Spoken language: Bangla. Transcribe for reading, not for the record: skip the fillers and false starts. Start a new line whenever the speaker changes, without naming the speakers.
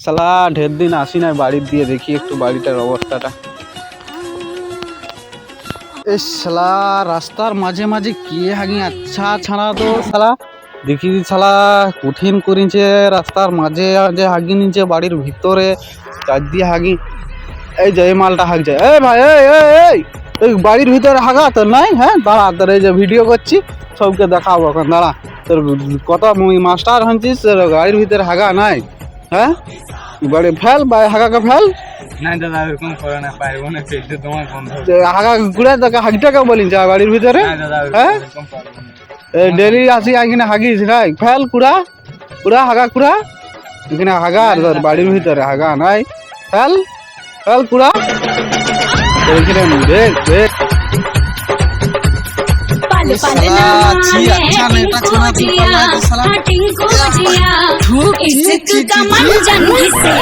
শালা ঢের দিন আসি নাই বাড়ির দিয়ে, দেখি একটু বাড়িটার অবস্থাটা। এ শালা রাস্তার মাঝে মাঝে কি হাগি আচ্ছা ছাড়া তো শালা দেখি শালা কঠিন করেছে রাস্তার মাঝে যে হাগি নিচে বাড়ির ভিতরে চার দিয়ে হাগি। এই যে এই মালটা হাগ যায়। এই ভাই এই এই এই এই বাড়ির ভিতরে হাগা তোর নাই? হ্যাঁ দাঁড়া, তোর এই যে ভিডিও করছি সবকে দেখাবো এখন, দাঁড়া। তোর কত মাস্টার হচ্ছিস, গাড়ির ভিতরে হাগা নাই? হ্যাঁ বাড়ি ফেল বা হাগাকে ফেল।
না দাদা এরকম করে না, পারবো না, পেটে তোমার বন্ধ
হাগা ঘুরে তোকে হাগিটাকে বলিন যা বাড়ির ভিতরে।
না দাদা
হ্যাঁ
এরকম পারবো না।
এই ডেলি আসি এখানে হাগিস নাই? ফেল কুড়া কুড়া হাগা কুড়া, এখানে হাগা আর তোর বাড়ির ভিতরে হাগা নাই। ফেল ফেল কুড়া এখানে দেখ দেখ। अच्छा नेता चुना
टिंकू जिया इश्क का मंजन घिसे